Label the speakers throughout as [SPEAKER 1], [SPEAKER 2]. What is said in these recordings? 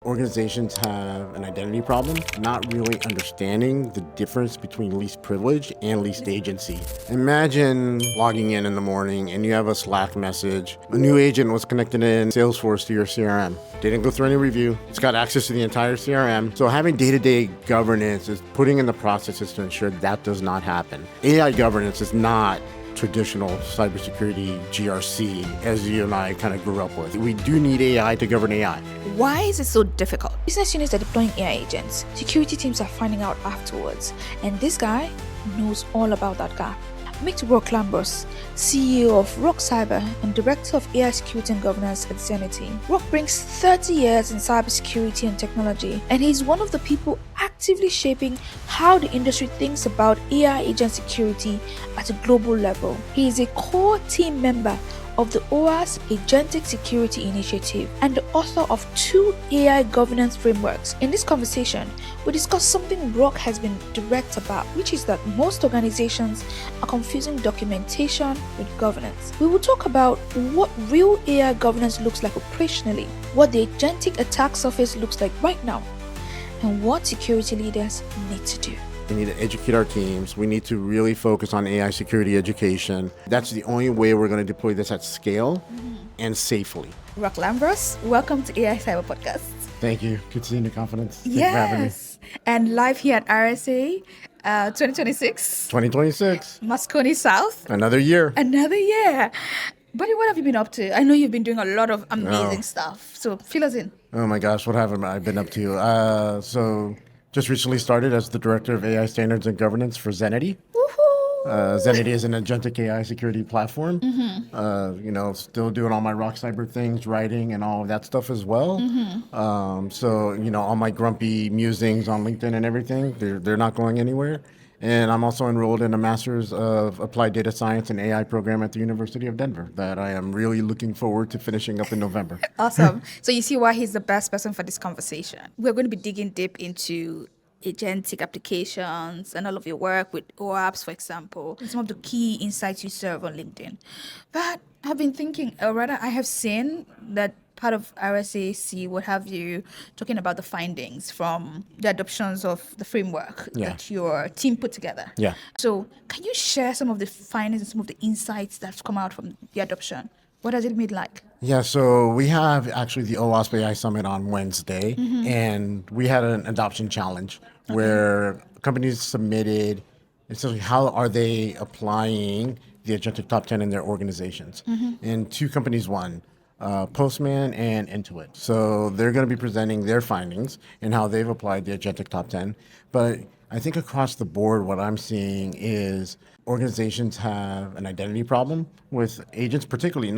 [SPEAKER 1] organizations have an identity problem, not really understanding the difference between least privilege and least agency. Imagine logging in the morning and you have a Slack message. A new agent was connected in Salesforce to your CRM. Didn't go through any review. It's got access to the entire CRM. So having day-to-day governance is putting in the processes to ensure that does not happen. AI governance is not traditional cybersecurity GRC as you and I kind of grew up with. We do need AI to govern AI.
[SPEAKER 2] Why is it so difficult? Business units are deploying AI agents. Security teams are finding out afterwards. And this guy knows all about that gap. Meet Lambros, CEO of Rock Cyber and Director of AI Security and Governance at Zenity. Rock brings 30 years in cybersecurity and technology, and he's one of the people actively shaping how the industry thinks about AI agent security at a global level. He is a core team member of the OAS Agentic Security Initiative and the author of 2 AI governance frameworks. In this conversation, we discuss something Rock has been direct about, which is that most organizations are confusing documentation with governance. We will talk about what real AI governance looks like operationally, what the agentic attack surface looks like right now, and what security leaders need to do.
[SPEAKER 1] We need to educate our teams. We need to really focus on AI security education. That's the only way we're going to deploy this at scale and safely.
[SPEAKER 2] Rock Lambros, welcome to AI Cyber Podcast.
[SPEAKER 1] Thank you. Good seeing you, Confidence. Thanks for having me.
[SPEAKER 2] And live here at RSA 2026.
[SPEAKER 1] 2026.
[SPEAKER 2] Moscone South.
[SPEAKER 1] Another year.
[SPEAKER 2] Buddy, what have you been up to? I know you've been doing a lot of amazing stuff. So fill us in.
[SPEAKER 1] Oh my gosh, what have I been up to? So just recently started as the Director of AI Standards and Governance for Zenity. Zenity is an agentic AI security platform. Still doing all my Rock Cyber things, writing and all of that stuff as well. All my grumpy musings on LinkedIn and everything, they're not going anywhere. And I'm also enrolled in a Master's of Applied Data Science and AI program at the University of Denver that I am really looking forward to finishing up in November.
[SPEAKER 2] Awesome. So you see why he's the best person for this conversation. We're going to be digging deep into agentic applications and all of your work with OAPs, for example, and some of the key insights you serve on LinkedIn. But I've been thinking, or rather I have seen that part of RSAC would have you talking about the findings from the adoptions of the framework that your team put together.
[SPEAKER 1] Yeah.
[SPEAKER 2] So can you share some of the findings and some of the insights that's come out from the adoption? What has it been like?
[SPEAKER 1] Yeah, so we have actually the OWASP AI Summit on Wednesday, and we had an adoption challenge where companies submitted essentially how are they applying the Agentic Top 10 in their organizations. And 2 companies won, Postman and Intuit. So they're going to be presenting their findings and how they've applied the Agentic Top 10. But I think across the board, what I'm seeing is organizations have an identity problem with agents, particularly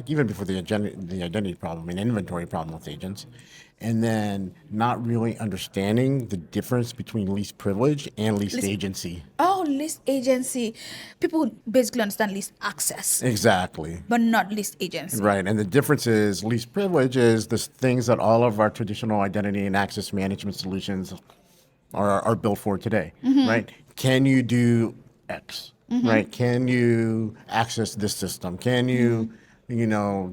[SPEAKER 1] even before the identity problem, an inventory problem with agents, and then not really understanding the difference between least privilege and least agency.
[SPEAKER 2] Oh, least agency. People basically understand least access.
[SPEAKER 1] Exactly.
[SPEAKER 2] But not least agency.
[SPEAKER 1] Right, and the difference is least privilege is the things that all of our traditional identity and access management solutions are built for today, right? Can you do X, right? Can you access this system? Can you,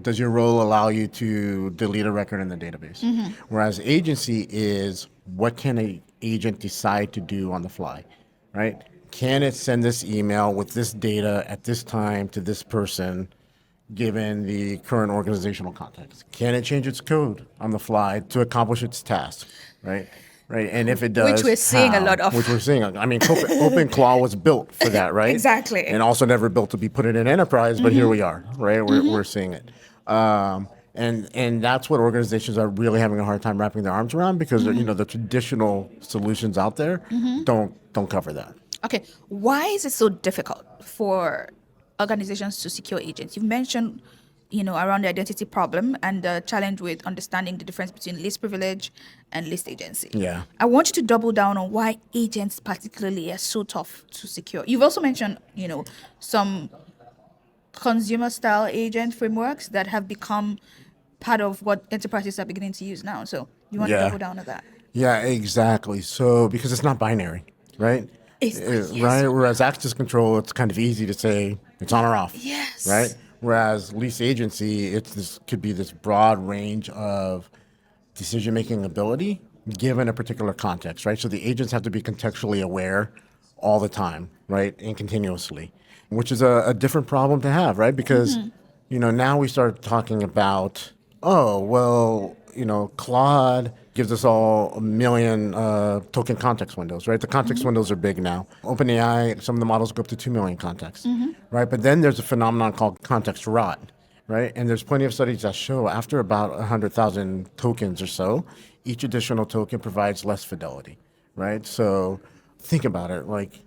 [SPEAKER 1] does your role allow you to delete a record in the database? Whereas agency is what can an agent decide to do on the fly, right? Can it send this email with this data at this time to this person given the current organizational context? Can it change its code on the fly to accomplish its task, right? Right, and if it does,
[SPEAKER 2] which we're seeing a lot of.
[SPEAKER 1] Which we're seeing. I mean, OpenClaw was built for that, right?
[SPEAKER 2] Exactly.
[SPEAKER 1] And also never built to be put in an enterprise, but here we are, right? We're seeing it. And that's what organizations are really having a hard time wrapping their arms around because the traditional solutions out there don't cover that.
[SPEAKER 2] Okay, why is it so difficult for organizations to secure agents? You've mentioned around the identity problem and the challenge with understanding the difference between least privilege and least agency.
[SPEAKER 1] Yeah.
[SPEAKER 2] I want you to double down on why agents particularly are so tough to secure. You've also mentioned, some consumer style agent frameworks that have become part of what enterprises are beginning to use now. So you want to double down on that?
[SPEAKER 1] Yeah, exactly. So because it's not binary, right? Right. Whereas access control, it's kind of easy to say it's on or off.
[SPEAKER 2] Yes.
[SPEAKER 1] Right. Whereas least agency, could be this broad range of decision-making ability given a particular context, right? So the agents have to be contextually aware all the time, right? And continuously, which is a different problem to have, right? Because, now we start talking about, oh, well, Claude gives us all a million token context windows, right? The context windows are big now. OpenAI, some of the models go up to 2 million contexts, right? But then there's a phenomenon called context rot, right? And there's plenty of studies that show after about 100,000 tokens or so, each additional token provides less fidelity, right? So think about it. Like,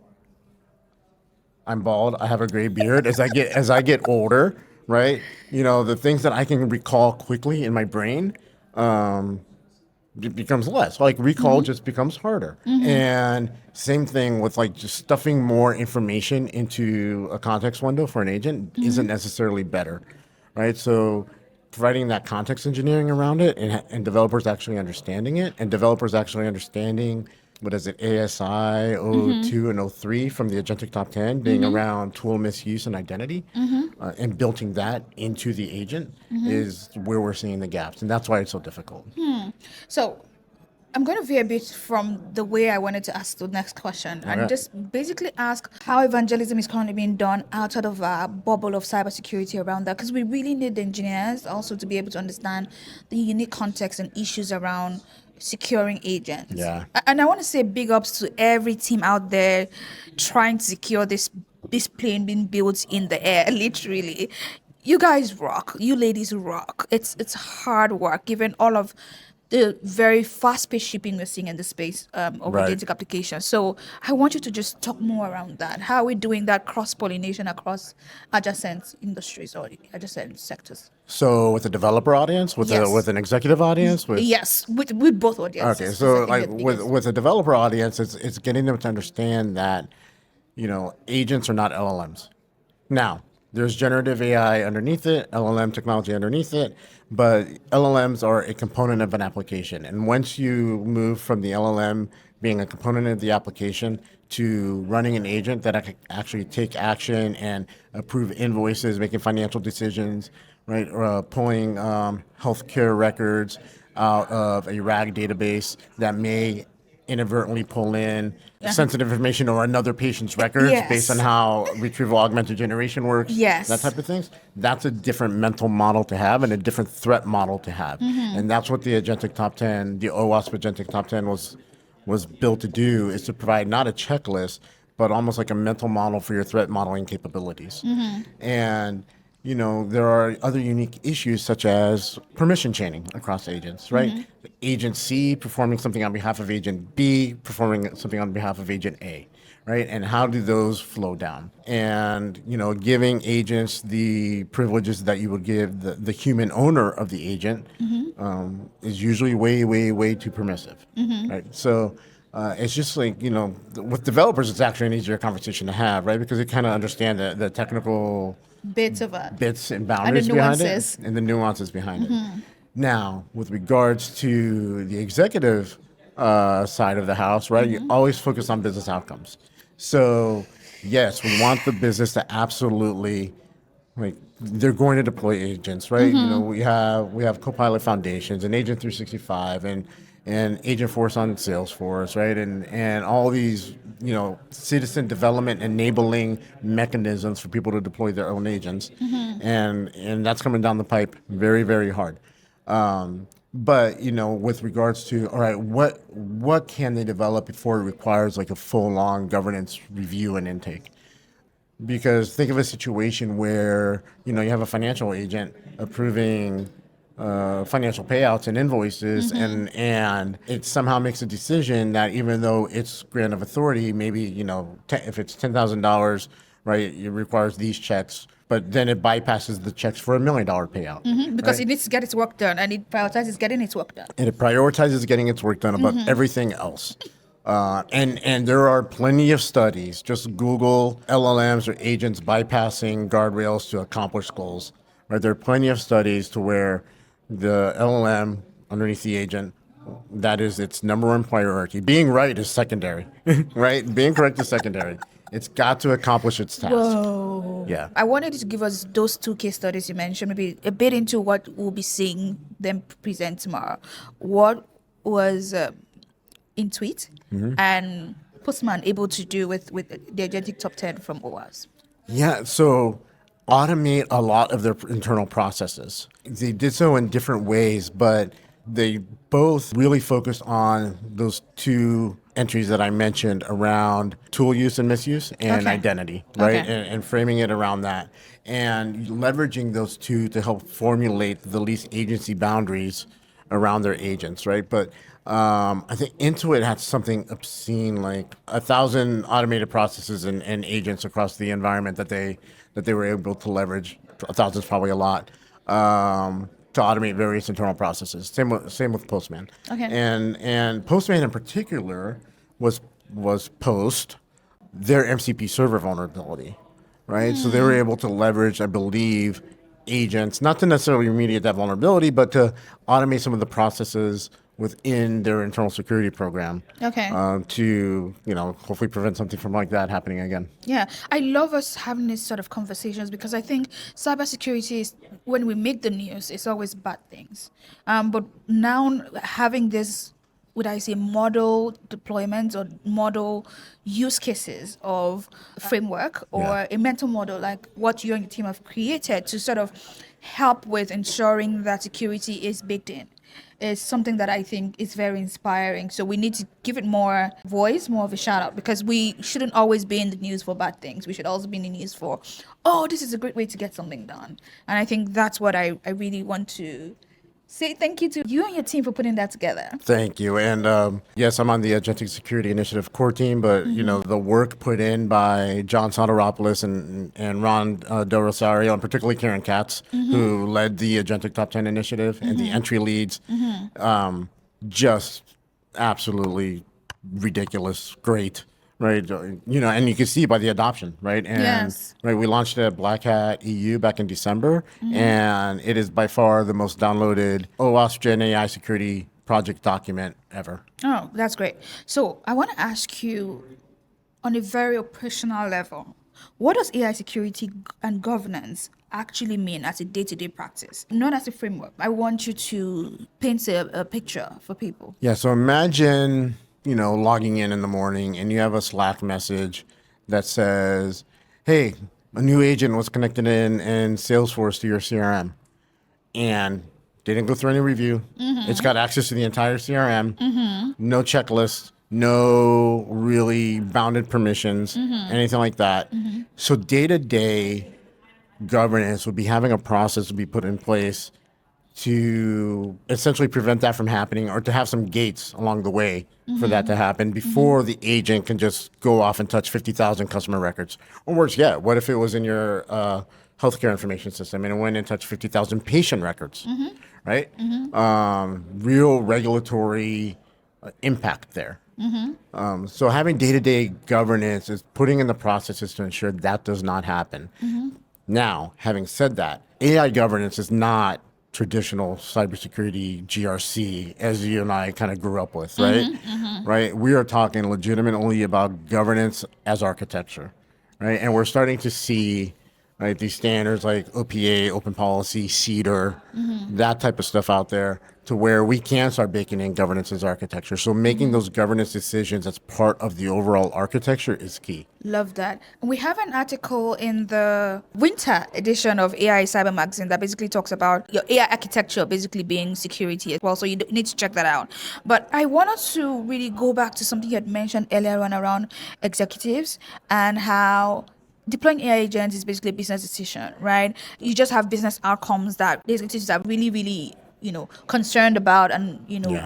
[SPEAKER 1] I'm bald. I have a gray beard. As I get older, right? The things that I can recall quickly in my brain, it becomes less. Like recall just becomes harder. And same thing with like just stuffing more information into a context window for an agent isn't necessarily better, right? So providing that context engineering around it and developers actually understanding it and developers actually understanding what is it, ASI 02 and 03 from the Agentic Top 10 being around tool misuse and identity and building that into the agent is where we're seeing the gaps. And that's why it's so difficult.
[SPEAKER 2] So I'm going to veer a bit from the way I wanted to ask the next question and just basically ask how evangelism is currently being done outside of a bubble of cybersecurity around that, because we really need the engineers also to be able to understand the unique context and issues around securing agents.
[SPEAKER 1] Yeah.
[SPEAKER 2] And I want to say big ups to every team out there trying to secure this plane being built in the air, literally. You guys rock. You ladies rock. It's hard work, given all of the very fast-paced shipping we're seeing in the space over
[SPEAKER 1] Right.
[SPEAKER 2] agentic applications. So I want you to just talk more around that. How are we doing that cross-pollination across adjacent industries or adjacent sectors?
[SPEAKER 1] So with a developer audience, with
[SPEAKER 2] Yes.
[SPEAKER 1] with an executive audience,
[SPEAKER 2] Yes, with both audiences.
[SPEAKER 1] okay, so
[SPEAKER 2] Because I
[SPEAKER 1] like
[SPEAKER 2] think they're the
[SPEAKER 1] with a developer audience, it's getting them to understand that agents are not LLMs. Now, there's generative AI underneath it, LLM technology underneath it, but LLMs are a component of an application. And once you move from the LLM being a component of the application to running an agent that can actually take action and approve invoices, making financial decisions, right, or pulling healthcare records out of a RAG database that may inadvertently pull in sensitive information or another patient's records
[SPEAKER 2] Yes.
[SPEAKER 1] based on how retrieval augmented generation works,
[SPEAKER 2] Yes.
[SPEAKER 1] that type of things. That's a different mental model to have and a different threat model to have. And that's what the Agentic Top 10, the OWASP Agentic Top 10 was built to do, is to provide not a checklist, but almost like a mental model for your threat modeling capabilities. And there are other unique issues such as permission chaining across agents, right? Agent C performing something on behalf of agent B, performing something on behalf of agent A, right? And how do those flow down? And, giving agents the privileges that you would give the human owner of the agent is usually way, way, way too permissive, right? So it's just like, with developers, it's actually an easier conversation to have, right? Because they kind of understand the technical
[SPEAKER 2] bits of it.
[SPEAKER 1] bits and boundaries behind
[SPEAKER 2] nuances.
[SPEAKER 1] it and the nuances behind it. Now, with regards to the executive side of the house, right, you always focus on business outcomes. So, yes, we want the business to absolutely, like, they're going to deploy agents, right? We have Copilot Foundations and Agent 365 and Agent Force on Salesforce, right? And all these, citizen development enabling mechanisms for people to deploy their own agents. And that's coming down the pipe very, very hard. But, with regards to, all right, what can they develop before it requires like a full-on governance review and intake? Because think of a situation where, you have a financial agent approving financial payouts and invoices, and it somehow makes a decision that even though it's grant of authority, maybe, if it's $10,000, right, it requires these checks, but then it bypasses the checks for $1 million payout.
[SPEAKER 2] Because
[SPEAKER 1] right?
[SPEAKER 2] it needs to get its work done, and it prioritizes getting its work done.
[SPEAKER 1] And it prioritizes getting its work done above everything else. And there are plenty of studies. Just Google LLMs or agents bypassing guardrails to accomplish goals. Right? There are plenty of studies to where the LLM underneath the agent, that is its number one priority. Being right is secondary, right? Being correct is secondary. It's got to accomplish its task.
[SPEAKER 2] Whoa.
[SPEAKER 1] Yeah.
[SPEAKER 2] I wanted you to give us those two case studies you mentioned, maybe a bit into what we'll be seeing them present tomorrow. What was Intuit and Postman able to do with the agentic top 10 from OWASP?
[SPEAKER 1] Yeah, so automate a lot of their internal processes. They did so in different ways, but they both really focused on those two entries that I mentioned around tool use and misuse and
[SPEAKER 2] Okay.
[SPEAKER 1] identity, right?
[SPEAKER 2] Okay.
[SPEAKER 1] And framing it around that and leveraging those two to help formulate the least agency boundaries around their agents, right? But I think Intuit had something obscene, like 1,000 automated processes and agents across the environment that they were able to leverage. 1,000 is probably a lot to automate various internal processes. Same with Postman.
[SPEAKER 2] Okay.
[SPEAKER 1] And Postman in particular was post their MCP server vulnerability, right? So they were able to leverage, I believe, agents, not to necessarily remediate that vulnerability, but to automate some of the processes within their internal security program.
[SPEAKER 2] Okay.
[SPEAKER 1] To hopefully prevent something from like that happening again.
[SPEAKER 2] Yeah, I love us having these sort of conversations because I think cybersecurity is, when we make the news, it's always bad things. But now having this, would I say, model deployments or model use cases of framework or a mental model like what you and your team have created to sort of help with ensuring that security is baked in, is something that I think is very inspiring. So we need to give it more voice, more of a shout out, because we shouldn't always be in the news for bad things. We should also be in the news for, oh, this is a great way to get something done. And I think that's what I really want to say thank you to you and your team for putting that together.
[SPEAKER 1] Thank you. And yes, I'm on the Agentic Security Initiative core team, but the work put in by John Soteropoulos and Ron Del Rosario, and particularly Karen Katz, who led the Agentic Top 10 initiative and the entry leads, just absolutely ridiculous, great. Right, and you can see by the adoption, right? And
[SPEAKER 2] Yes.
[SPEAKER 1] right, we launched it at Black Hat EU back in December, and it is by far the most downloaded OWASP Gen AI security project document ever.
[SPEAKER 2] Oh, that's great. So I want to ask you, on a very operational level, what does AI security and governance actually mean as a day-to-day practice, not as a framework? I want you to paint a picture for people.
[SPEAKER 1] Yeah, so imagine, logging in the morning and you have a Slack message that says, hey, a new agent was connected in Salesforce to your CRM and didn't go through any review. It's got access to the entire CRM, no checklist, no really bounded permissions, anything like that. So day-to-day governance would be having a process to be put in place to essentially prevent that from happening, or to have some gates along the way for that to happen before the agent can just go off and touch 50,000 customer records. Or worse yet, what if it was in your healthcare information system and it went and touched 50,000 patient records, right? Real regulatory impact there. So having day-to-day governance is putting in the processes to ensure that does not happen. Now, having said that, AI governance is not traditional cybersecurity GRC as you and I kind of grew up with, right? Right? We are talking legitimately about governance as architecture, right? And we're starting to see, right, these standards like OPA, Open Policy, CEDAR, that type of stuff out there, to where we can start baking in governance as architecture. So making those governance decisions as part of the overall architecture is key.
[SPEAKER 2] Love that. We have an article in the winter edition of AI Cyber Magazine that basically talks about your AI architecture basically being security as well. So you need to check that out. But I wanted to really go back to something you had mentioned earlier on around executives and how deploying AI agents is basically a business decision, right? You just have business outcomes that the executives are really, really concerned about and,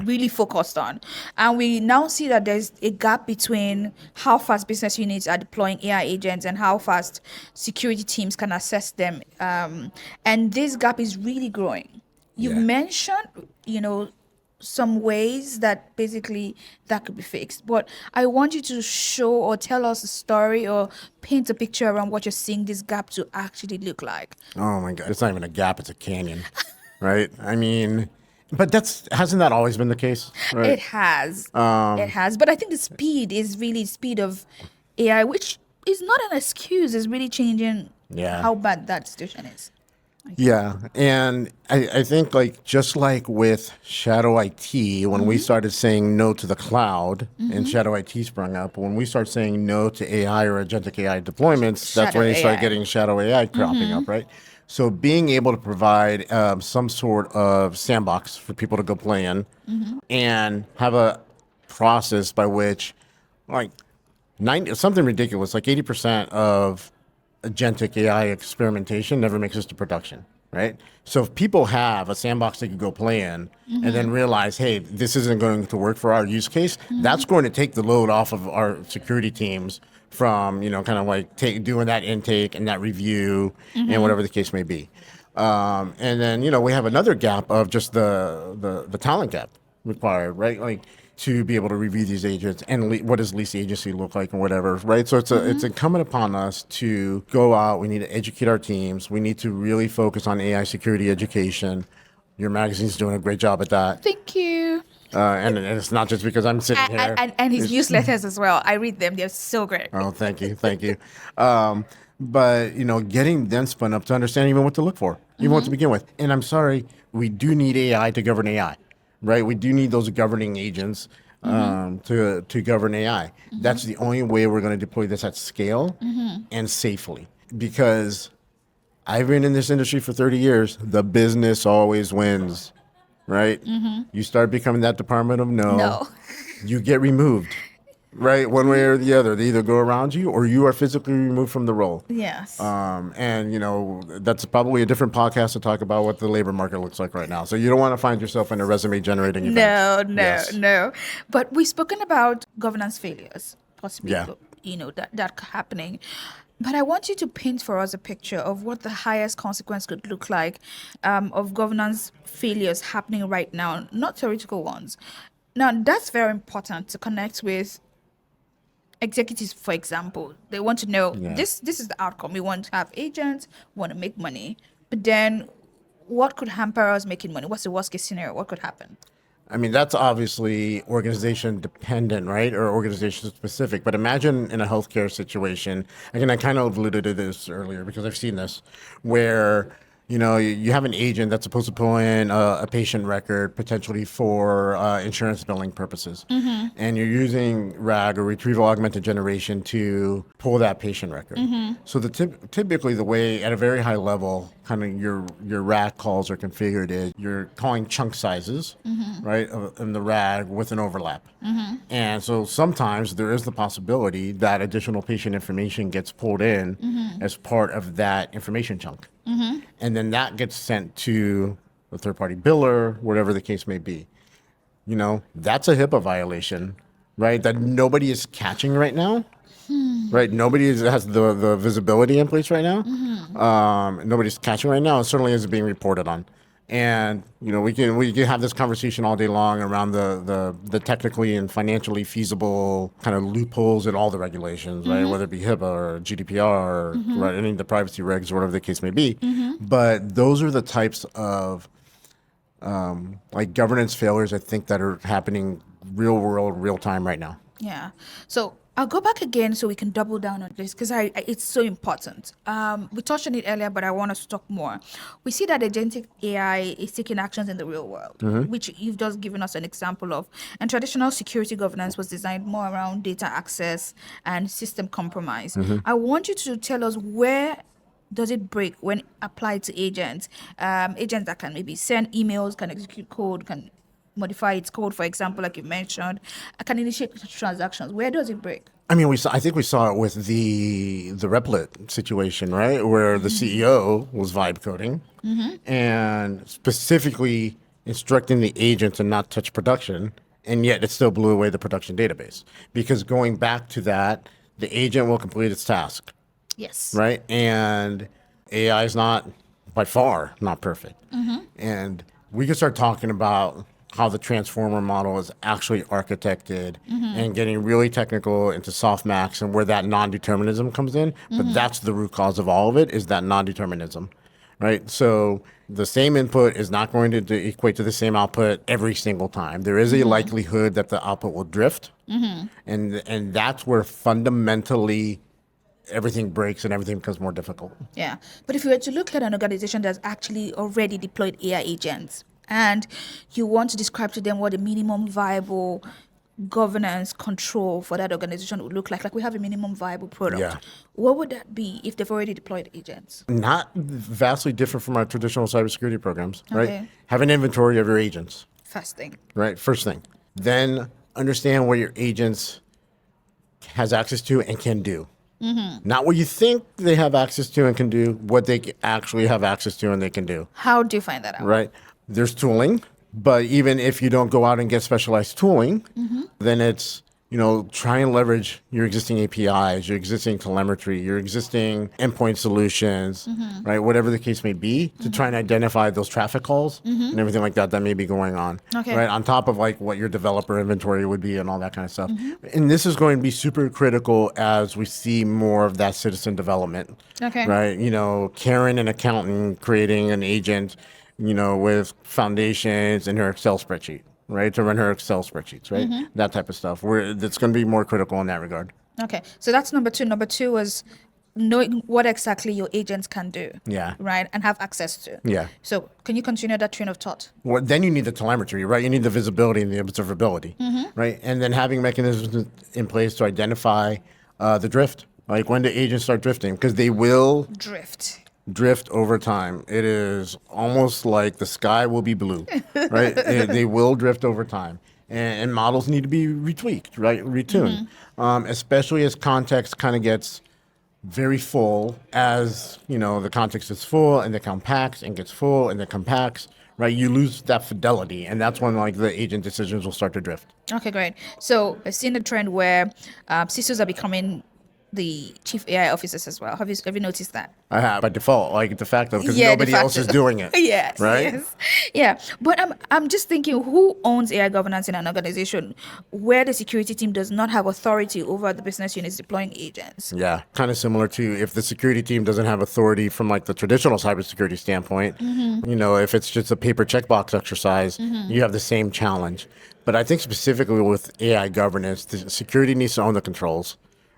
[SPEAKER 2] really focused on. And we now see that there's a gap between how fast business units are deploying AI agents and how fast security teams can assess them. And this gap is really growing. You mentioned, some ways that basically that could be fixed. But I want you to show or tell us a story or paint a picture around what you're seeing this gap to actually look like.
[SPEAKER 1] Oh my God, it's not even a gap, it's a canyon. Right? I mean, but hasn't that always been the case? Right?
[SPEAKER 2] It has. But I think the speed is really speed of AI, which it's not an excuse. It's really changing
[SPEAKER 1] Yeah.
[SPEAKER 2] how bad that situation is.
[SPEAKER 1] Yeah, and I think like just like with Shadow IT, when we started saying no to the cloud and Shadow IT sprung up, when we start saying no to AI or agentic AI deployments, that's
[SPEAKER 2] Shadow
[SPEAKER 1] when you start
[SPEAKER 2] AI.
[SPEAKER 1] getting Shadow AI cropping up, right? So being able to provide some sort of sandbox for people to go play in and have a process by which like 90, something ridiculous, like 80% of agentic AI experimentation never makes it to production, right? So if people have a sandbox they could go play in and then realize, hey, this isn't going to work for our use case, that's going to take the load off of our security teams from, kind of like doing that intake and that review and whatever the case may be. And then, we have another gap of just the talent gap required, right? Like to be able to review these agents and what does least agency look like and whatever, right? So it's incumbent upon us to go out. We need to educate our teams. We need to really focus on AI security education. Your magazine's doing a great job at that.
[SPEAKER 2] Thank you.
[SPEAKER 1] And it's not just because I'm sitting here.
[SPEAKER 2] And his newsletters as well. I read them. They're so great.
[SPEAKER 1] Oh, thank you. Thank you. But, getting them spun up to understand even what to look for, even what to begin with. And I'm sorry, we do need AI to govern AI, right? We do need those governing agents to govern AI. That's the only way we're going to deploy this at scale and safely. Because I've been in this industry for 30 years. The business always wins, right? You start becoming that department of no. You get removed. Right, one way or the other, they either go around you or you are physically removed from the role.
[SPEAKER 2] Yes.
[SPEAKER 1] And that's probably a different podcast to talk about what the labor market looks like right now. So you don't want to find yourself in a resume generating event.
[SPEAKER 2] No. But we've spoken about governance failures, possibly.
[SPEAKER 1] Yeah.
[SPEAKER 2] That happening. But I want you to paint for us a picture of what the highest consequence could look like of governance failures happening right now, not theoretical ones. Now, that's very important to connect with executives, for example. They want to know this is the outcome. We want to have agents, we want to make money. But then what could hamper us making money? What's the worst case scenario? What could happen?
[SPEAKER 1] I mean, that's obviously organization dependent, right? Or organization specific. But imagine in a healthcare situation, again, I kind of alluded to this earlier because I've seen this, where you have an agent that's supposed to pull in a patient record potentially for insurance billing purposes. And you're using RAG or retrieval augmented generation to pull that patient record. So typically the way at a very high level, kind of your RAG calls are configured is you're calling chunk sizes, right, in the RAG with an overlap. And so sometimes there is the possibility that additional patient information gets pulled in as part of that information chunk. And then that gets sent to a third-party biller, whatever the case may be. That's a HIPAA violation, right? That nobody is catching right now, right? Nobody has the visibility in place right now. Nobody's catching right now. It certainly isn't being reported on. And we can have this conversation all day long around the technically and financially feasible kind of loopholes in all the regulations, right? Whether it be HIPAA or GDPR, or right, any of the privacy regs, or whatever the case may be. But those are the types of like governance failures I think that are happening real world, real time right now.
[SPEAKER 2] Yeah. So I'll go back again so we can double down on this because it's so important. We touched on it earlier, but I want us to talk more. We see that agentic AI is taking actions in the real world, which you've just given us an example of. And traditional security governance was designed more around data access and system compromise. I want you to tell us where does it break when applied to agents? Agents that can maybe send emails, can execute code, can modify its code, for example, like you mentioned, can initiate transactions. Where does it break?
[SPEAKER 1] I mean, I think we saw it with the Replit situation, right, where the CEO was vibe coding and specifically instructing the agent to not touch production, and yet it still blew away the production database because going back to that, the agent will complete its task.
[SPEAKER 2] Yes.
[SPEAKER 1] Right, and AI is not by far not perfect, and we can start talking about how the transformer model is actually architected and getting really technical into softmax and where that non-determinism comes in. But that's the root cause of all of it, is that non-determinism, right? So the same input is not going to equate to the same output every single time. There is a likelihood that the output will drift. And that's where fundamentally everything breaks and everything becomes more difficult.
[SPEAKER 2] Yeah. But if you were to look at an organization that's actually already deployed AI agents and you want to describe to them what the minimum viable governance control for that organization would look like we have a minimum viable product.
[SPEAKER 1] Yeah.
[SPEAKER 2] What would that be if they've already deployed agents?
[SPEAKER 1] Not vastly different from our traditional cybersecurity programs, right?
[SPEAKER 2] Okay.
[SPEAKER 1] Have an inventory of your agents,
[SPEAKER 2] First thing.
[SPEAKER 1] right? First thing. Then understand what your agents has access to and can do. Not what you think they have access to and can do, what they actually have access to and they can do,
[SPEAKER 2] How do you find that out?
[SPEAKER 1] right? There's tooling, but even if you don't go out and get specialized tooling, then it's, try and leverage your existing APIs, your existing telemetry, your existing endpoint solutions, right? Whatever the case may be, to try and identify those traffic calls and everything like that may be going on,
[SPEAKER 2] Okay.
[SPEAKER 1] right? On top of like what your developer inventory would be and all that kind of stuff. And this is going to be super critical as we see more of that citizen development,
[SPEAKER 2] Okay.
[SPEAKER 1] right? Karen, an accountant, creating an agent, with foundations in her Excel spreadsheet, right? To run her Excel spreadsheets, right? That type of stuff. That's going to be more critical in that regard.
[SPEAKER 2] Okay. So that's number two. Number two was knowing what exactly your agents can do.
[SPEAKER 1] Yeah.
[SPEAKER 2] Right? And have access to.
[SPEAKER 1] Yeah.
[SPEAKER 2] So can you continue that train of thought?
[SPEAKER 1] Well, then you need the telemetry, right? You need the visibility and the observability, right? And then having mechanisms in place to identify the drift, like when the agents start drifting, because they will drift over time. It is almost like the sky will be blue, right? They will drift over time. And models need to be retweaked, right? Retuned. Especially as context kind of gets very full, as, the context is full and it compacts and gets full and it compacts, right? You lose that fidelity. And that's when like the agent decisions will start to drift.
[SPEAKER 2] Okay, great. So I've seen a trend where CISOs are becoming the chief AI officers as well. Have you noticed that?
[SPEAKER 1] I have by default, like de facto, because nobody else is doing it.
[SPEAKER 2] Yes.
[SPEAKER 1] Right?
[SPEAKER 2] Yes. Yeah. But I'm just thinking, who owns AI governance in an organization where the security team does not have authority over the business units deploying agents?
[SPEAKER 1] Yeah. Kind of similar to if the security team doesn't have authority from like the traditional cybersecurity standpoint, if it's just a paper checkbox exercise, you have the same challenge. But I think specifically with AI governance, the security needs to own the controls.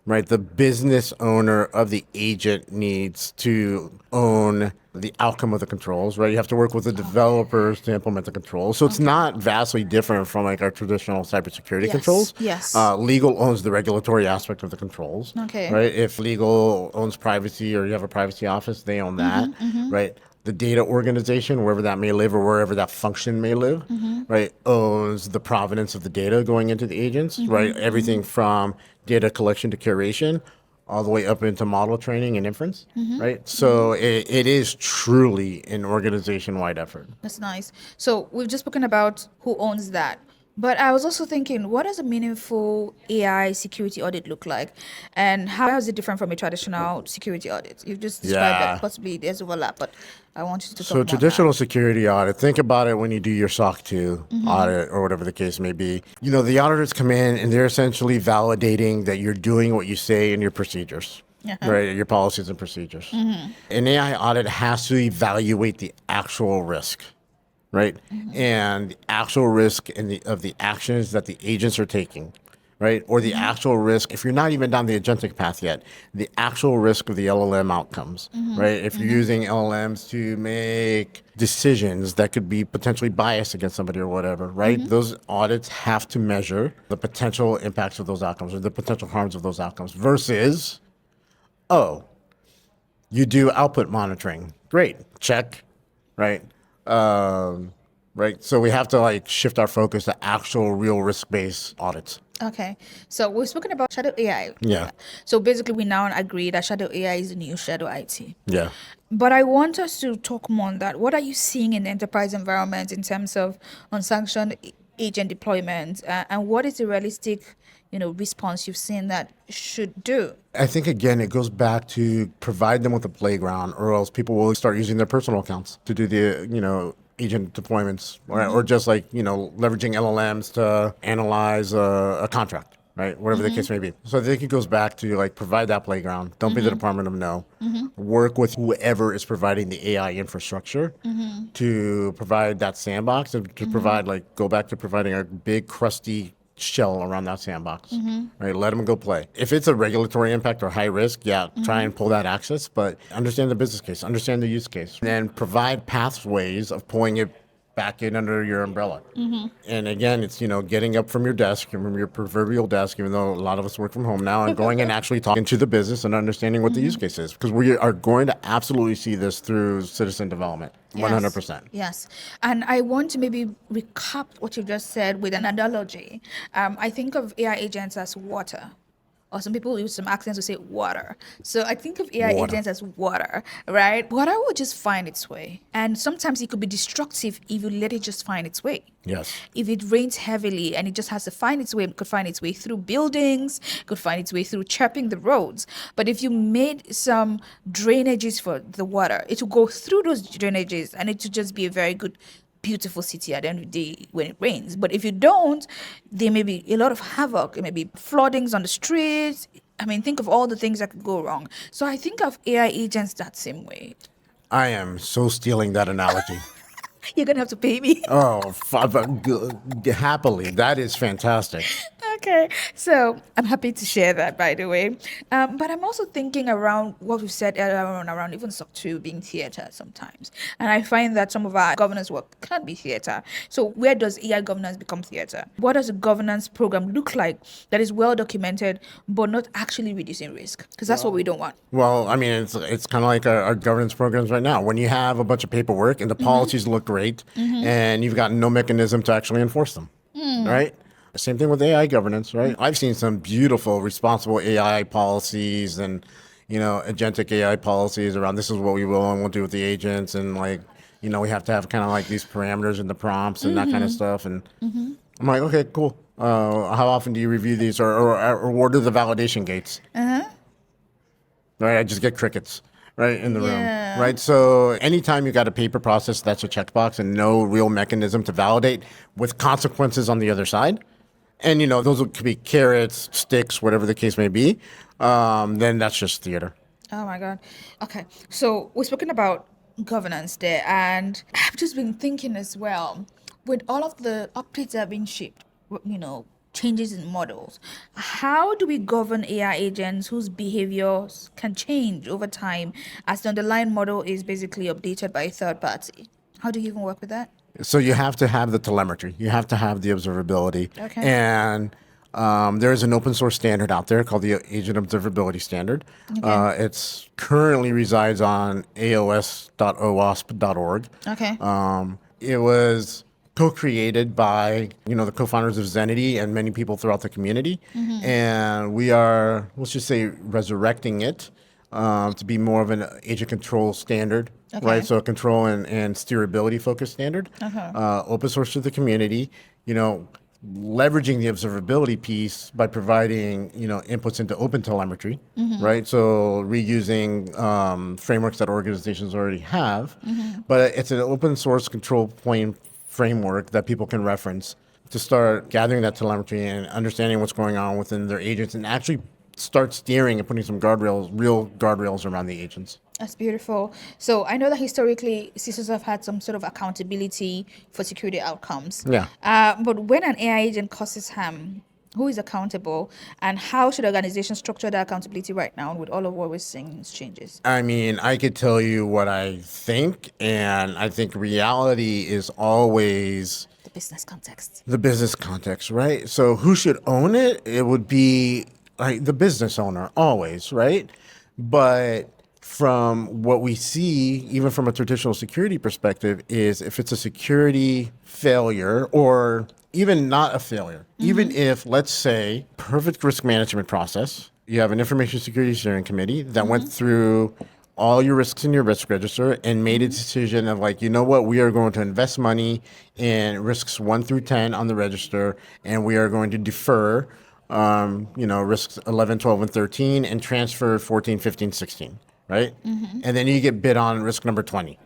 [SPEAKER 1] Right, the business owner of the agent needs to own the outcome of the controls, right? You have to work with the developers to implement the controls. So it's not vastly different from like our traditional cybersecurity controls.
[SPEAKER 2] Yes.
[SPEAKER 1] Legal owns the regulatory aspect of the controls.
[SPEAKER 2] Okay.
[SPEAKER 1] Right? If legal owns privacy or you have a privacy office, they own that, right? The data organization, wherever that may live or wherever that function may live, right, owns the provenance of the data going into the agents, right? Everything from data collection to curation, all the way up into model training and inference, right? So it is truly an organization-wide effort.
[SPEAKER 2] That's nice. So we've just spoken about who owns that. But I was also thinking, what does a meaningful AI security audit look like? And how is it different from a traditional security audit? You've just described that possibly there's overlap, but I want you to talk
[SPEAKER 1] So
[SPEAKER 2] about
[SPEAKER 1] traditional security audit, think about it when you do your SOC 2 audit or whatever the case may be. The auditors come in and they're essentially validating that you're doing what you say in your procedures. Right, your policies and procedures. An AI audit has to evaluate the actual risk. Right, and the actual risk of the actions that the agents are taking, right, or the actual risk, if you're not even down the agentic path yet, the actual risk of the LLM outcomes, right? If you're using LLMs to make decisions that could be potentially biased against somebody or whatever, right? Those audits have to measure the potential impacts of those outcomes or the potential harms of those outcomes versus, you do output monitoring. Great, check, right? Right. So we have to shift our focus to actual real risk-based audits.
[SPEAKER 2] Okay. So we've spoken about shadow AI.
[SPEAKER 1] Yeah.
[SPEAKER 2] So basically we now agree that shadow AI is the new shadow IT.
[SPEAKER 1] Yeah.
[SPEAKER 2] But I want us to talk more on that. What are you seeing in the enterprise environment in terms of unsanctioned agent deployment? And what is the realistic, response you've seen that should do?
[SPEAKER 1] I think, again, it goes back to provide them with a playground, or else people will start using their personal accounts to do the, agent deployments, or just leveraging LLMs to analyze a contract, right? Whatever the case may be. So I think it goes back to provide that playground. Don't be the Department of No. Work with whoever is providing the AI infrastructure to provide that sandbox and to provide, go back to providing a big, crusty shell around that sandbox, right? Let them go play. If it's a regulatory impact or high risk, try and pull that access, but understand the business case, understand the use case, and provide pathways of pulling it back in under your umbrella. And again, it's, getting up from your desk, from your proverbial desk, even though a lot of us work from home now, and going and actually talking to the business and understanding what the use case is. Because we are going to absolutely see this through citizen development, 100%.
[SPEAKER 2] Yes. And I want to maybe recap what you just said with an analogy. I think of AI agents as water. Or some people use some accents to say water. So I think of AI agents as water, right? Water will just find its way. And sometimes it could be destructive if you let it just find its way.
[SPEAKER 1] Yes.
[SPEAKER 2] If it rains heavily and it just has to find its way, it could find its way through buildings, could find its way through chirping the roads. But if you made some drainages for the water, it will go through those drainages and it will just be a very good, beautiful city at the end of the day when it rains. But if you don't, there may be a lot of havoc. There may be floodings on the streets. I mean, think of all the things that could go wrong. So I think of AI agents that same way.
[SPEAKER 1] I am so stealing that analogy.
[SPEAKER 2] You're going to have to pay me.
[SPEAKER 1] Happily. That is fantastic.
[SPEAKER 2] Okay, so I'm happy to share that, by the way. But I'm also thinking around what we've said earlier on around even SOC 2 being theater sometimes. And I find that some of our governance work can be theater. So where does AI governance become theater? What does a governance program look like that is well documented but not actually reducing risk? Because that's what we don't want.
[SPEAKER 1] Well, I mean, it's kind of like our governance programs right now. When you have a bunch of paperwork and the policies look great and you've got no mechanism to actually enforce them, right? Same thing with AI governance, right? I've seen some beautiful, responsible AI policies and, agentic AI policies around this is what we will and won't do with the agents. And we have to have kind of like these parameters in the prompts and that kind of stuff. And I'm like, okay, cool. How often do you review these or what are the validation gates? Right, I just get crickets. Right, in the room, right? So anytime you got a paper process, that's a checkbox and no real mechanism to validate with consequences on the other side. And, those could be carrots, sticks, whatever the case may be. Then that's just theater.
[SPEAKER 2] Oh, my God. Okay, so we've spoken about governance there. And I've just been thinking as well, with all of the updates that have been shipped, changes in models, how do we govern AI agents whose behaviors can change over time as the underlying model is basically updated by a third party? How do you even work with that?
[SPEAKER 1] So you have to have the telemetry. You have to have the observability.
[SPEAKER 2] Okay.
[SPEAKER 1] And there is an open source standard out there called the Agent Observability Standard.
[SPEAKER 2] Okay.
[SPEAKER 1] It's currently resides on aos.owasp.org.
[SPEAKER 2] Okay.
[SPEAKER 1] It was co-created by, the co-founders of Zenity and many people throughout the community. And we are, let's just say, resurrecting it to be more of an agent control standard, right? So a control and steerability focused standard, open source to the community, leveraging the observability piece by providing, inputs into open telemetry, right? So reusing frameworks that organizations already have, but it's an open source control plane framework that people can reference to start gathering that telemetry and understanding what's going on within their agents and actually start steering and putting some real guardrails around the agents.
[SPEAKER 2] That's beautiful. So I know that historically, CISOs have had some sort of accountability for security outcomes.
[SPEAKER 1] Yeah.
[SPEAKER 2] But when an AI agent causes harm, who is accountable, and how should organizations structure that accountability right now with all of what we're seeing in changes?
[SPEAKER 1] I mean, I could tell you what I think, and I think reality is always
[SPEAKER 2] The business context.
[SPEAKER 1] the business context, right? So who should own it? It would be like the business owner, always, right? But from what we see, even from a traditional security perspective, is if it's a security failure or even not a failure, even if, let's say, perfect risk management process, you have an information security steering committee that went through all your risks in your risk register and made a decision of like, you know what, we are going to invest money in risks 1 through 10 on the register, and we are going to defer, risks 11, 12, and 13 and transfer 14, 15, 16, right? And then you get bid on risk number 20,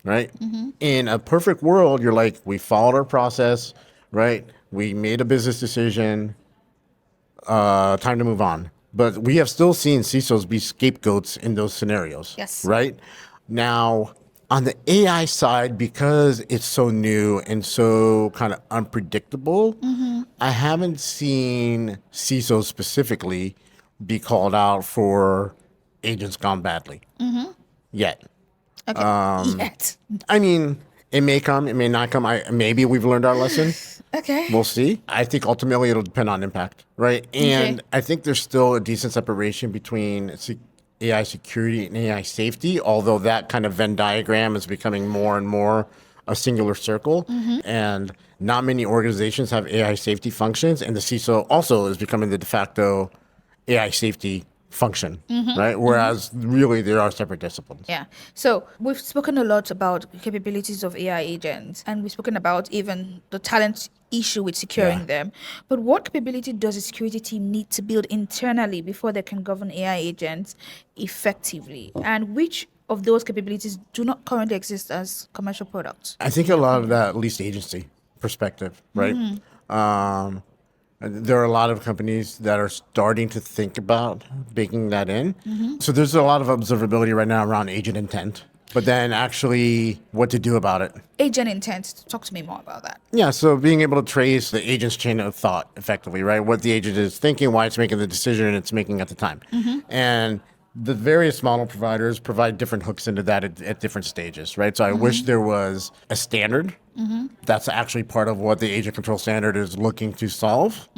[SPEAKER 1] right? In a perfect world, you're like, we followed our process, right? We made a business decision, time to move on. But we have still seen CISOs be scapegoats in those scenarios.
[SPEAKER 2] Yes.
[SPEAKER 1] Right? Now, On the AI side, because it's so new and so kind of unpredictable, I haven't seen CISOs specifically be called out for agents gone badly yet.
[SPEAKER 2] Okay. Yet.
[SPEAKER 1] I mean, it may come, it may not come. Maybe we've learned our lesson.
[SPEAKER 2] Okay.
[SPEAKER 1] We'll see. I think ultimately it'll depend on impact, right? And I think there's still a decent separation between AI security and AI safety, although that kind of Venn diagram is becoming more and more a singular circle. And not many organizations have AI safety functions, and the CISO also is becoming the de facto AI safety function, right? Whereas really there are separate disciplines.
[SPEAKER 2] Yeah. So we've spoken a lot about capabilities of AI agents, and we've spoken about even the talent issue with securing them. But what capability does a security team need to build internally before they can govern AI agents effectively? And which of those capabilities do not currently exist as commercial products?
[SPEAKER 1] I think a lot of that, at least agency perspective, right? There are a lot of companies that are starting to think about baking that in. So there's a lot of observability right now around agent intent, but then actually what to do about it.
[SPEAKER 2] Agent intent. Talk to me more about that.
[SPEAKER 1] Yeah, so being able to trace the agent's chain of thought effectively, right? What the agent is thinking, why it's making the decision it's making at the time. And the various model providers provide different hooks into that at different stages, right? So I wish there was a standard. That's actually part of what the agent control standard is looking to solve.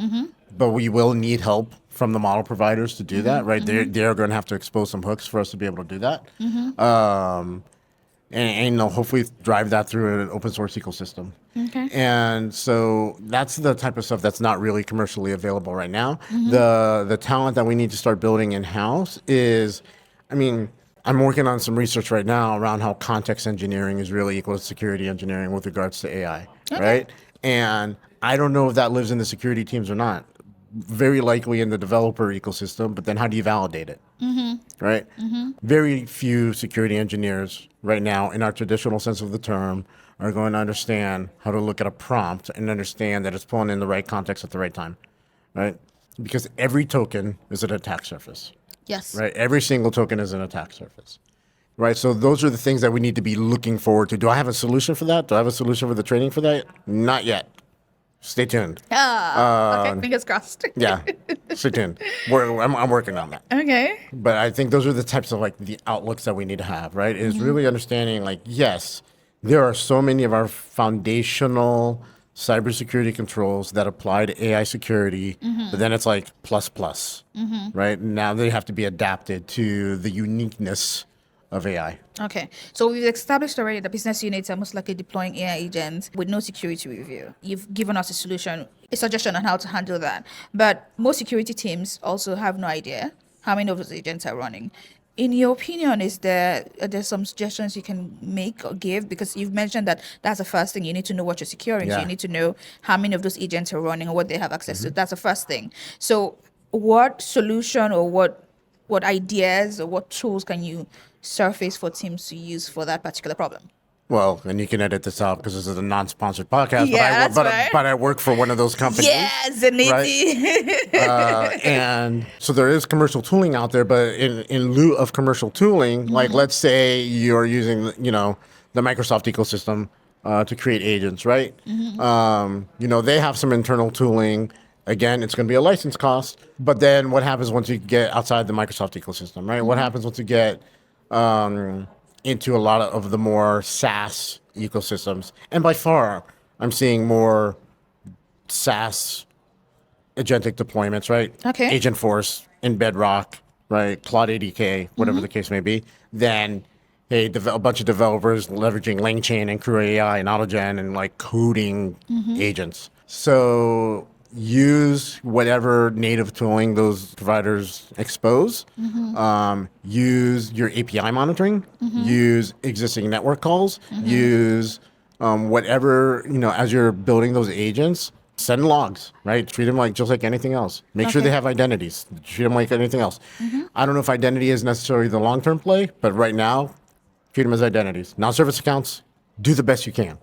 [SPEAKER 1] But we will need help from the model providers to do that, right? They're going to have to expose some hooks for us to be able to do that. And hopefully drive that through an open source ecosystem.
[SPEAKER 2] Okay.
[SPEAKER 1] And so that's the type of stuff that's not really commercially available right now. The talent that we need to start building in-house is, I mean, I'm working on some research right now around how context engineering is really equal to security engineering with regards to AI, right? And I don't know if that lives in the security teams or not. Very likely in the developer ecosystem, but then how do you validate it? Right? Very few security engineers right now, in our traditional sense of the term, are going to understand how to look at a prompt and understand that it's pulling in the right context at the right time, right? Because every token is an attack surface,
[SPEAKER 2] Yes.
[SPEAKER 1] right? Every single token is an attack surface, right? So those are the things that we need to be looking forward to. Do I have a solution for that? Do I have a solution for the training for that? Not yet. Stay tuned.
[SPEAKER 2] Okay, fingers crossed.
[SPEAKER 1] Yeah, stay tuned. I'm working on that.
[SPEAKER 2] Okay.
[SPEAKER 1] But I think those are the types of like the outlooks that we need to have, right? Is really understanding like, yes, there are so many of our foundational cybersecurity controls that apply to AI security, but then it's like plus, right? Now they have to be adapted to the uniqueness of AI.
[SPEAKER 2] Okay. So we've established already that business units are most likely deploying AI agents with no security review. You've given us a solution, a suggestion on how to handle that. But most security teams also have no idea how many of those agents are running. In your opinion, are there some suggestions you can make or give? Because you've mentioned that that's the first thing. You need to know what you're securing. So
[SPEAKER 1] Yeah.
[SPEAKER 2] you need to know how many of those agents are running or what they have access to. That's the first thing. So what solution or what ideas or what tools can you surface for teams to use for that particular problem?
[SPEAKER 1] Well, and you can edit this out because this is a non-sponsored podcast,
[SPEAKER 2] Yeah, that's right.
[SPEAKER 1] but I work for one of those companies.
[SPEAKER 2] Yes, Zaniti.
[SPEAKER 1] And so there is commercial tooling out there, but in lieu of commercial tooling, like let's say you're using, the Microsoft ecosystem to create agents, right? They have some internal tooling. Again, it's going to be a license cost. But then what happens once you get outside the Microsoft ecosystem, right? What happens once you get into a lot of the more SaaS ecosystems? And by far, I'm seeing more SaaS agentic deployments, right?
[SPEAKER 2] Okay.
[SPEAKER 1] Agentforce in Bedrock, right? Claude ADK, whatever the case may be. Then, hey, a bunch of developers leveraging LangChain and Crew AI and AutoGen and like coding agents. So use whatever native tooling those providers expose. Use your API monitoring. Use existing network calls. Use whatever, as you're building those agents, send logs, right? Treat them just like anything else. Make sure they have identities. Treat them like anything else. I don't know if identity is necessarily the long-term play, but right now, treat them as identities. Non-service accounts, do the best you can,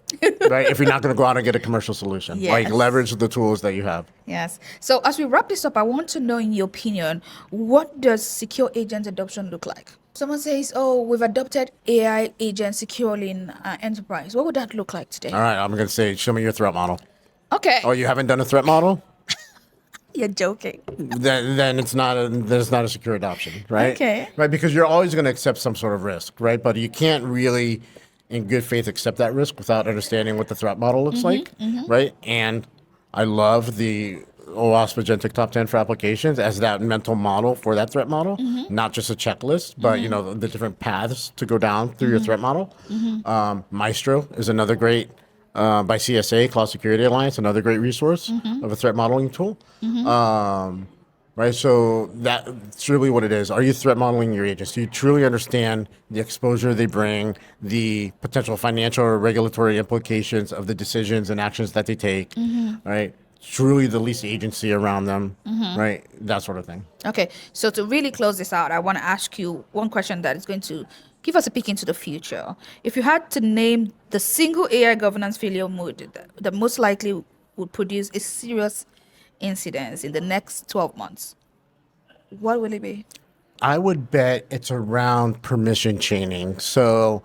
[SPEAKER 1] right? If you're not going to go out and get a commercial solution,
[SPEAKER 2] Yes.
[SPEAKER 1] leverage the tools that you have.
[SPEAKER 2] Yes. So as we wrap this up, I want to know, in your opinion, what does secure agent adoption look like? Someone says, "Oh, we've adopted AI agents securely in enterprise." What would that look like today?
[SPEAKER 1] All right, I'm going to say, show me your threat model.
[SPEAKER 2] Okay,
[SPEAKER 1] Oh, you haven't done a threat model?
[SPEAKER 2] you're joking.
[SPEAKER 1] Then it's not a secure adoption, right?
[SPEAKER 2] Okay.
[SPEAKER 1] Right, because you're always going to accept some sort of risk, right? But you can't really, in good faith, accept that risk without understanding what the threat model looks like, right? And I love the OWASP Agentic Top 10 for applications as that mental model for that threat model, not just a checklist, but you know the different paths to go down through your threat model. Maestro is another great by CSA, Cloud Security Alliance, another great resource of a threat modeling tool. Right, so that's really what it is. Are you threat modeling your agents? Do you truly understand the exposure they bring, the potential financial or regulatory implications of the decisions and actions that they take, right? Truly the least agency around them, right? That sort of thing.
[SPEAKER 2] Okay, so to really close this out, I want to ask you one question that is going to give us a peek into the future. If you had to name the single AI governance failure mode that most likely would produce a serious incident in the next 12 months, what will it be?
[SPEAKER 1] I would bet it's around permission chaining. So,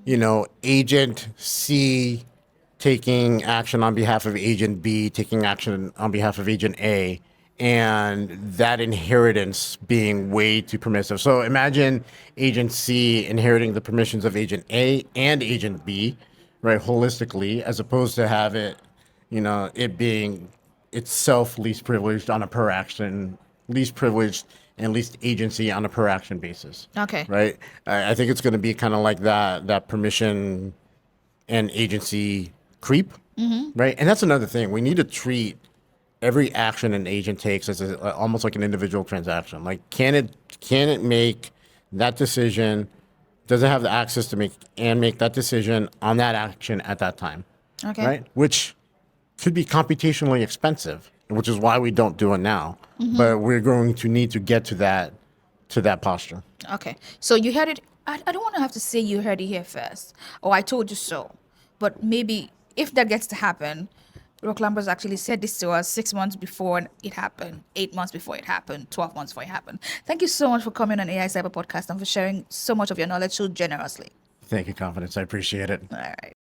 [SPEAKER 1] you know, agent C taking action on behalf of agent B, taking action on behalf of agent A, and that inheritance being way too permissive. So imagine agent C inheriting the permissions of agent A and agent B, right, holistically, as opposed to have it, you know, it being itself least privileged on a per action, least privileged and least agency on a per action basis.
[SPEAKER 2] Okay.
[SPEAKER 1] Right. I think it's going to be kind of like that permission and agency creep. Right. And that's another thing. We need to treat every action an agent takes as almost like an individual transaction. Like, can it make that decision? Does it have the access to make that decision on that action at that time?
[SPEAKER 2] Okay.
[SPEAKER 1] Right. Which could be computationally expensive, which is why we don't do it now. But we're going to need to get to that posture.
[SPEAKER 2] Okay. So you heard it. I don't want to have to say you heard it here first, or I told you so. But maybe if that gets to happen, Rock Lambros actually said this to us 6 months before it happened, 8 months before it happened, 12 months before it happened. Thank you so much for coming on AI Cyber Podcast and for sharing so much of your knowledge so generously.
[SPEAKER 1] Thank you, Confidence. I appreciate it.
[SPEAKER 2] All right.